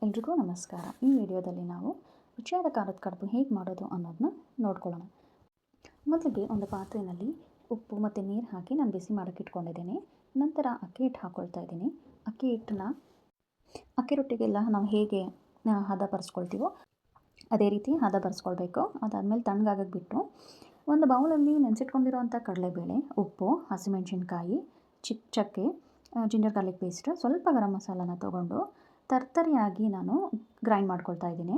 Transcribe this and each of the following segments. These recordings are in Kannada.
ಎಲ್ರಿಗೂ ನಮಸ್ಕಾರ. ಈ ವಿಡಿಯೋದಲ್ಲಿ ನಾವು ರುಚಿಯಾದ ಖಾರದ ಕಡುಬು ಹೇಗೆ ಮಾಡೋದು ಅನ್ನೋದನ್ನ ನೋಡ್ಕೊಳ್ಳೋಣ. ಮೊದಲಿಗೆ ಒಂದು ಪಾತ್ರೆಯಲ್ಲಿ ಉಪ್ಪು ಮತ್ತು ನೀರು ಹಾಕಿ ನಾನು ಬಿಸಿ ಮಾಡೋಕ್ಕೆ ಇಟ್ಕೊಂಡಿದ್ದೀನಿ. ನಂತರ ಅಕ್ಕಿ ಹಿಟ್ಟು ಹಾಕ್ಕೊಳ್ತಾ ಇದ್ದೀನಿ. ಅಕ್ಕಿ ಹಿಟ್ಟನ್ನ ಅಕ್ಕಿ ರೊಟ್ಟಿಗೆಲ್ಲ ನಾವು ಹೇಗೆ ಹದ ಬರೆಸ್ಕೊಳ್ತೀವೋ ಅದೇ ರೀತಿ ಹದ ಬರೆಸ್ಕೊಳ್ಬೇಕು. ಅದಾದಮೇಲೆ ತಣ್ಣಗಾಗಕ್ಕೆ ಬಿಟ್ಟು ಒಂದು ಬೌಲಲ್ಲಿ ನೆನೆಸಿಟ್ಕೊಂಡಿರೋವಂಥ ಕಡಲೆಬೇಳೆ, ಉಪ್ಪು, ಹಸಿಮೆಣಸಿನ್ಕಾಯಿ, ಚಕ್ಕೆ, ಜಿಂಜರ್ ಗಾರ್ಲಿಕ್ ಪೇಸ್ಟ್, ಸ್ವಲ್ಪ ಗರಂ ಮಸಾಲಾನ ತೊಗೊಂಡು ತರ್ತರಿಯಾಗಿ ನಾನು ಗ್ರೈಂಡ್ ಮಾಡ್ಕೊಳ್ತಾ ಇದ್ದೀನಿ.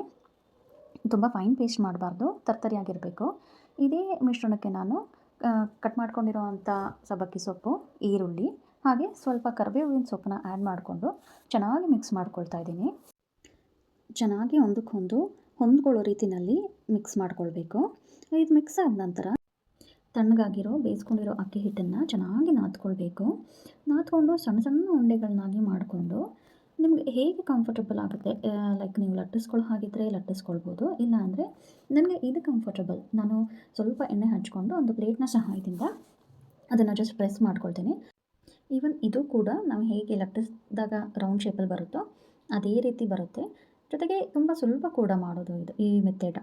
ತುಂಬ ಫೈನ್ ಪೇಸ್ಟ್ ಮಾಡಬಾರ್ದು, ತರ್ತರಿಯಾಗಿರಬೇಕು. ಇದೇ ಮಿಶ್ರಣಕ್ಕೆ ನಾನು ಕಟ್ ಮಾಡ್ಕೊಂಡಿರೋ ಅಂಥ ಸಬ್ಬಕ್ಕಿ ಸೊಪ್ಪು, ಈರುಳ್ಳಿ ಹಾಗೆ ಸ್ವಲ್ಪ ಕರಿಬೇವಿನ ಸೊಪ್ಪನ್ನ ಆ್ಯಡ್ ಮಾಡಿಕೊಂಡು ಚೆನ್ನಾಗಿ ಮಿಕ್ಸ್ ಮಾಡ್ಕೊಳ್ತಾ ಇದ್ದೀನಿ. ಚೆನ್ನಾಗಿ ಒಂದಕ್ಕೊಂದು ಹೊಂದ್ಕೊಳ್ಳೋ ರೀತಿಯಲ್ಲಿ ಮಿಕ್ಸ್ ಮಾಡ್ಕೊಳ್ಬೇಕು. ಇದು ಮಿಕ್ಸ್ ಆದ ನಂತರ ತಣ್ಣಗಾಗಿರೋ ಬೇಯಿಸ್ಕೊಂಡಿರೋ ಅಕ್ಕಿ ಹಿಟ್ಟನ್ನು ಚೆನ್ನಾಗಿ ನಾದ್ಕೊಳ್ಬೇಕು. ನಾದ್ಕೊಂಡು ಸಣ್ಣ ಸಣ್ಣ ಉಂಡೆಗಳನ್ನಾಗಿ ಮಾಡಿಕೊಂಡು ನಿಮಗೆ ಹೇಗೆ ಕಂಫರ್ಟಬಲ್ ಆಗುತ್ತೆ, ಲೈಕ್ ನೀವು ಲಟ್ಟಿಸ್ಕೊಳ್ಳೋ ಹಾಗಿದ್ದರೆ ಲಟ್ಟಿಸ್ಕೊಳ್ಬೋದು. ಇಲ್ಲ ಅಂದರೆ ನನಗೆ ಇದು ಕಂಫರ್ಟಬಲ್, ನಾನು ಸ್ವಲ್ಪ ಎಣ್ಣೆ ಹಚ್ಕೊಂಡು ಒಂದು ಪ್ಲೇಟ್ನ ಸಹಾಯದಿಂದ ಅದನ್ನು ಜಸ್ಟ್ ಪ್ರೆಸ್ ಮಾಡ್ಕೊಳ್ತೀನಿ. ಈವನ್ ಇದು ಕೂಡ ನಾವು ಹೇಗೆ ಲಟ್ಟಿಸಿದಾಗ ರೌಂಡ್ ಶೇಪಲ್ಲಿ ಬರುತ್ತೋ ಅದೇ ರೀತಿ ಬರುತ್ತೆ. ಜೊತೆಗೆ ತುಂಬ ಸುಲಭ ಕೂಡ ಮಾಡೋದು ಈ ಮೆಥಡ್.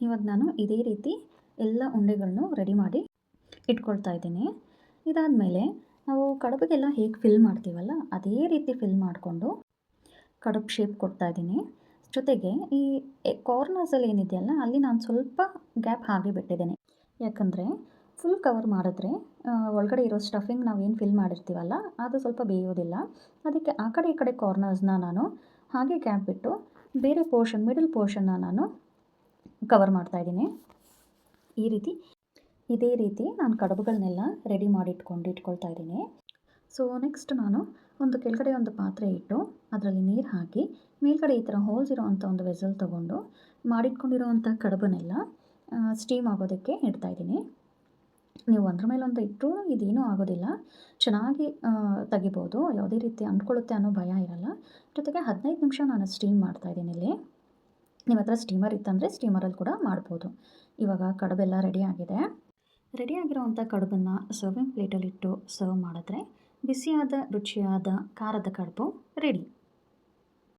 ಇವಾಗ ನಾನು ಇದೇ ರೀತಿ ಎಲ್ಲ ಉಂಡೆಗಳನ್ನು ರೆಡಿ ಮಾಡಿ ಇಟ್ಕೊಳ್ತಾ ಇದ್ದೀನಿ. ಇದಾದಮೇಲೆ ನಾವು ಕಡುಬಿಗೆಲ್ಲ ಹೇಗೆ ಫಿಲ್ ಮಾಡ್ತೀವಲ್ಲ ಅದೇ ರೀತಿ ಫಿಲ್ ಮಾಡಿಕೊಂಡು ಕಡುಬು ಶೇಪ್ ಕೊಡ್ತಾಯಿದ್ದೀನಿ. ಜೊತೆಗೆ ಈ ಕಾರ್ನರ್ಸಲ್ಲಿ ಏನಿದೆಯಲ್ಲ ಅಲ್ಲಿ ನಾನು ಸ್ವಲ್ಪ ಗ್ಯಾಪ್ ಹಾಗೆ ಬಿಟ್ಟಿದ್ದೇನೆ. ಯಾಕಂದರೆ ಫುಲ್ ಕವರ್ ಮಾಡಿದ್ರೆ ಒಳಗಡೆ ಇರೋ ಸ್ಟಫಿಂಗ್ ನಾವೇನು ಫಿಲ್ ಮಾಡಿರ್ತೀವಲ್ಲ ಅದು ಸ್ವಲ್ಪ ಬೇಯೋದಿಲ್ಲ. ಅದಕ್ಕೆ ಆ ಕಡೆ ಈ ಕಡೆ ಕಾರ್ನರ್ಸ್ನ ನಾನು ಹಾಗೆ ಗ್ಯಾಪ್ ಬಿಟ್ಟು ಬೇರೆ ಪೋರ್ಷನ್, ಮಿಡಲ್ ಪೋರ್ಷನ್ನ ನಾನು ಕವರ್ ಮಾಡ್ತಾಯಿದ್ದೀನಿ. ಇದೇ ರೀತಿ ನಾನು ಕಡುಬುಗಳನ್ನೆಲ್ಲ ರೆಡಿ ಮಾಡಿ ಇಟ್ಕೊಳ್ತಾ ಇದ್ದೀನಿ. ಸೊ ನೆಕ್ಸ್ಟ್ ನಾನು ಕೆಳಗಡೆ ಒಂದು ಪಾತ್ರೆ ಇಟ್ಟು ಅದರಲ್ಲಿ ನೀರು ಹಾಕಿ ಮೇಲ್ಗಡೆ ಈ ಥರ ಹೋಲ್ಸ್ ಇರೋವಂಥ ಒಂದು ವೆಸಲ್ ತೊಗೊಂಡು ಮಾಡಿಟ್ಕೊಂಡಿರೋವಂಥ ಕಡುಬನ್ನೆಲ್ಲ ಸ್ಟೀಮ್ ಆಗೋದಕ್ಕೆ ಇಡ್ತಾಯಿದ್ದೀನಿ. ನೀವು ಒಂದ್ರ ಮೇಲೆ ಒಂದು ಇಟ್ಟರೂ ಇದೇನೂ ಆಗೋದಿಲ್ಲ, ಚೆನ್ನಾಗಿ ತೆಗಿಬೋದು, ಯಾವುದೇ ರೀತಿ ಅಂದ್ಕೊಳ್ಳುತ್ತೆ ಅನ್ನೋ ಭಯ ಇರಲ್ಲ. ಜೊತೆಗೆ 15 ನಿಮಿಷ ನಾನು ಸ್ಟೀಮ್ ಮಾಡ್ತಾಯಿದ್ದೀನಿ. ಇಲ್ಲಿ ನಿಮ್ಮ ಹತ್ರ ಸ್ಟೀಮರ್ ಇತ್ತಂದರೆ ಸ್ಟೀಮರಲ್ಲಿ ಕೂಡ ಮಾಡ್ಬೋದು. ಇವಾಗ ಕಡುಬೆಲ್ಲ ರೆಡಿಯಾಗಿರೋವಂಥ ಕಡುಬನ್ನು ಸರ್ವಿಂಗ್ ಪ್ಲೇಟಲ್ಲಿಟ್ಟು ಸರ್ವ್ ಮಾಡಿದ್ರೆ ಬಿಸಿಯಾದ ರುಚಿಯಾದ ಖಾರದ ಕಡುಬು ರೆಡಿ.